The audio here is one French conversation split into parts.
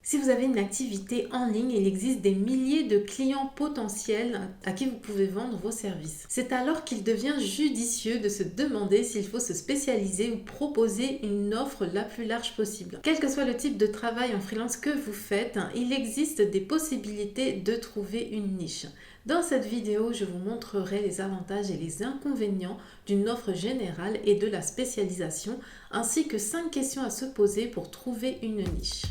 Si vous avez une activité en ligne, il existe des milliers de clients potentiels à qui vous pouvez vendre vos services. C'est alors qu'il devient judicieux de se demander s'il faut se spécialiser ou proposer une offre la plus large possible. Quel que soit le type de travail en freelance que vous faites, il existe des possibilités de trouver une niche. Dans cette vidéo, je vous montrerai les avantages et les inconvénients d'une offre générale et de la spécialisation, ainsi que 5 questions à se poser pour trouver une niche.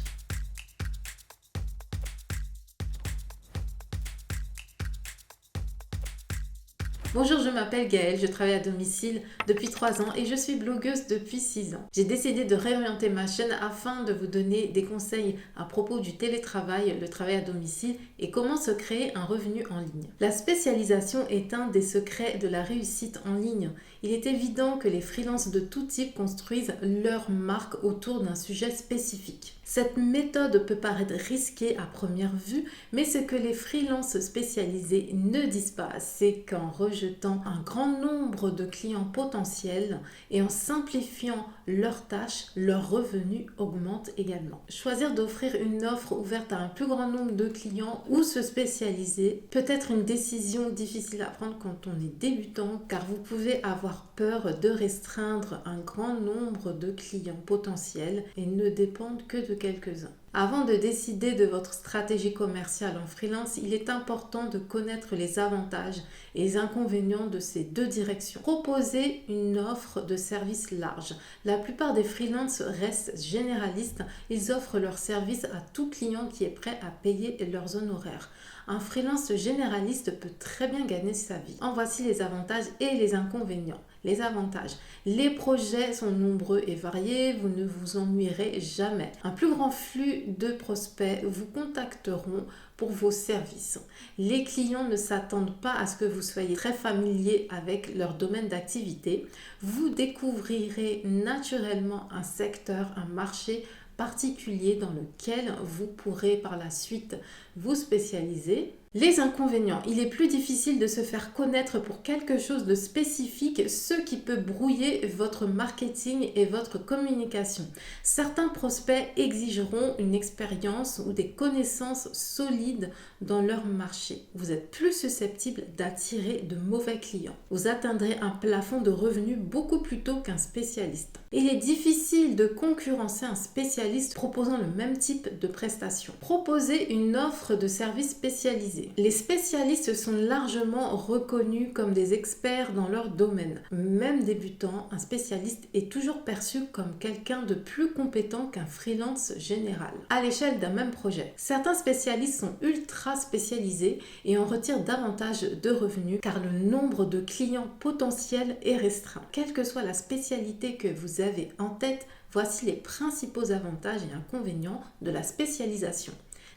Bonjour, je m'appelle Gaëlle, je travaille à domicile depuis 3 ans et je suis blogueuse depuis 6 ans. J'ai décidé de réorienter ma chaîne afin de vous donner des conseils à propos du télétravail, le travail à domicile et comment se créer un revenu en ligne. La spécialisation est un des secrets de la réussite en ligne. Il est évident que les freelances de tout type construisent leur marque autour d'un sujet spécifique. Cette méthode peut paraître risquée à première vue, mais ce que les freelances spécialisés ne disent pas, c'est qu'en rejetant un grand nombre de clients potentiels et en simplifiant leurs tâches, leurs revenus augmentent également. Choisir d'offrir une offre ouverte à un plus grand nombre de clients ou se spécialiser peut être une décision difficile à prendre quand on est débutant, car vous pouvez avoir peur de restreindre un grand nombre de clients potentiels et ne dépendre que de quelques-uns. Avant de décider de votre stratégie commerciale en freelance, il est important de connaître les avantages et les inconvénients de ces deux directions. Proposez une offre de service large. La plupart des freelances restent généralistes. Ils offrent leurs services à tout client qui est prêt à payer leurs honoraires. Un freelance généraliste peut très bien gagner sa vie. En voici les avantages et les inconvénients. Les avantages. Les projets sont nombreux et variés, vous ne vous ennuierez jamais. Un plus grand flux de prospects vous contacteront pour vos services. Les clients ne s'attendent pas à ce que vous soyez très familier avec leur domaine d'activité. Vous découvrirez naturellement un secteur, un marché particulier dans lequel vous pourrez par la suite vous spécialiser. Les inconvénients, il est plus difficile de se faire connaître pour quelque chose de spécifique, ce qui peut brouiller votre marketing et votre communication. Certains prospects exigeront une expérience ou des connaissances solides dans leur marché. Vous êtes plus susceptible d'attirer de mauvais clients. Vous atteindrez un plafond de revenus beaucoup plus tôt qu'un spécialiste. Il est difficile de concurrencer un spécialiste proposant le même type de prestations. Proposez une offre de service spécialisé. Les spécialistes sont largement reconnus comme des experts dans leur domaine. Même débutant, un spécialiste est toujours perçu comme quelqu'un de plus compétent qu'un freelance général. À l'échelle d'un même projet, certains spécialistes sont ultra spécialisés et en retirent davantage de revenus car le nombre de clients potentiels est restreint. Quelle que soit la spécialité que vous avez en tête, voici les principaux avantages et inconvénients de la spécialisation.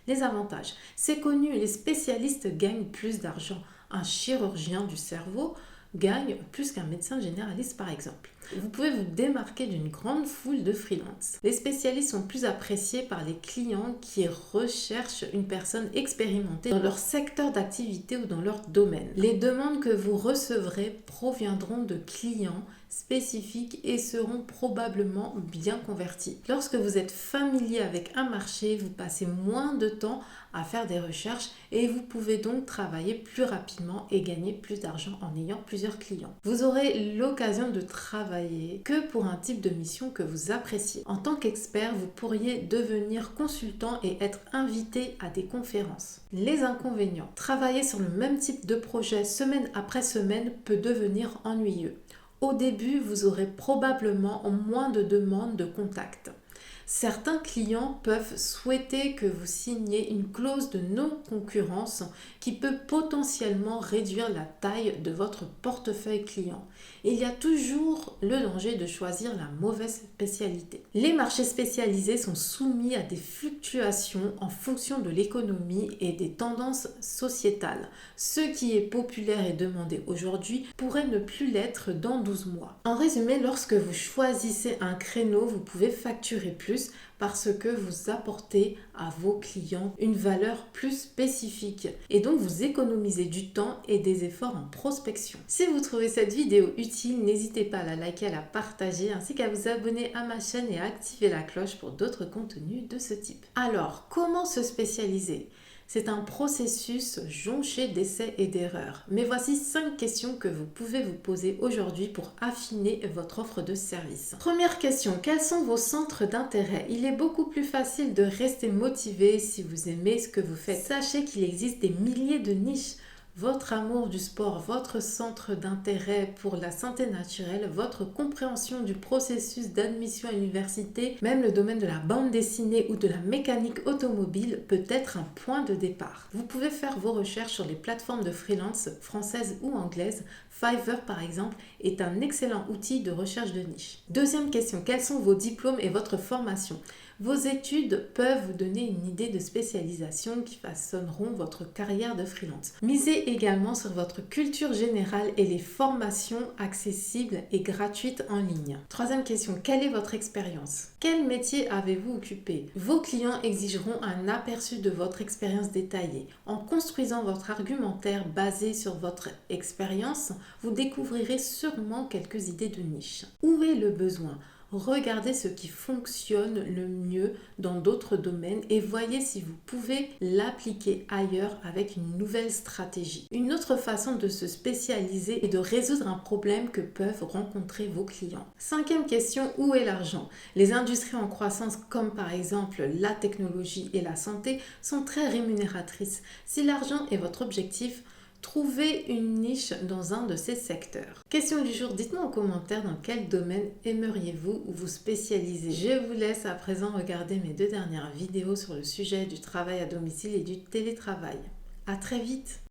Les avantages. C'est connu, les spécialistes gagnent plus d'argent. Un chirurgien du cerveau gagne plus qu'un médecin généraliste par exemple. Vous pouvez vous démarquer d'une grande foule de freelance. Les spécialistes sont plus appréciés par les clients qui recherchent une personne expérimentée dans leur secteur d'activité ou dans leur domaine. Les demandes que vous recevrez proviendront de clients spécifiques et seront probablement bien convertis. Lorsque vous êtes familier avec un marché, vous passez moins de temps à faire des recherches et vous pouvez donc travailler plus rapidement et gagner plus d'argent en ayant plusieurs clients. Vous aurez l'occasion de travailler que pour un type de mission que vous appréciez. En tant qu'expert, vous pourriez devenir consultant et être invité à des conférences. Les inconvénients. Travailler sur le même type de projet semaine après semaine peut devenir ennuyeux. Au début, vous aurez probablement moins de demandes de contact. Certains clients peuvent souhaiter que vous signiez une clause de non-concurrence qui peut potentiellement réduire la taille de votre portefeuille client. Il y a toujours le danger de choisir la mauvaise spécialité. Les marchés spécialisés sont soumis à des fluctuations en fonction de l'économie et des tendances sociétales. Ce qui est populaire et demandé aujourd'hui pourrait ne plus l'être dans 12 mois. En résumé, lorsque vous choisissez un créneau, vous pouvez facturer plus plus parce que vous apportez à vos clients une valeur plus spécifique et donc vous économisez du temps et des efforts en prospection. Si vous trouvez cette vidéo utile, n'hésitez pas à la liker, à la partager ainsi qu'à vous abonner à ma chaîne et à activer la cloche pour d'autres contenus de ce type. Alors, comment se spécialiser ? C'est un processus jonché d'essais et d'erreurs. Mais voici 5 questions que vous pouvez vous poser aujourd'hui pour affiner votre offre de service. Première question, quels sont vos centres d'intérêt ? Il est beaucoup plus facile de rester motivé si vous aimez ce que vous faites. Sachez qu'il existe des milliers de niches. Votre amour du sport, votre centre d'intérêt pour la santé naturelle, votre compréhension du processus d'admission à l'université, même le domaine de la bande dessinée ou de la mécanique automobile peut être un point de départ. Vous pouvez faire vos recherches sur les plateformes de freelance françaises ou anglaises. Fiverr par exemple est un excellent outil de recherche de niche. Deuxième question, quels sont vos diplômes et votre formation ? Vos études peuvent vous donner une idée de spécialisation qui façonneront votre carrière de freelance. Misez également sur votre culture générale et les formations accessibles et gratuites en ligne. Troisième question, quelle est votre expérience ? Quel métier avez-vous occupé ? Vos clients exigeront un aperçu de votre expérience détaillée. En construisant votre argumentaire basé sur votre expérience, vous découvrirez sûrement quelques idées de niche. Où est le besoin ? Regardez ce qui fonctionne le mieux dans d'autres domaines et voyez si vous pouvez l'appliquer ailleurs avec une nouvelle stratégie. Une autre façon de se spécialiser est de résoudre un problème que peuvent rencontrer vos clients. Cinquième question, où est l'argent ? Les industries en croissance comme par exemple la technologie et la santé sont très rémunératrices. Si l'argent est votre objectif, trouvez une niche dans un de ces secteurs. Question du jour, dites-moi en commentaire dans quel domaine aimeriez-vous vous spécialiser. Je vous laisse à présent regarder mes 2 dernières vidéos sur le sujet du travail à domicile et du télétravail. À très vite!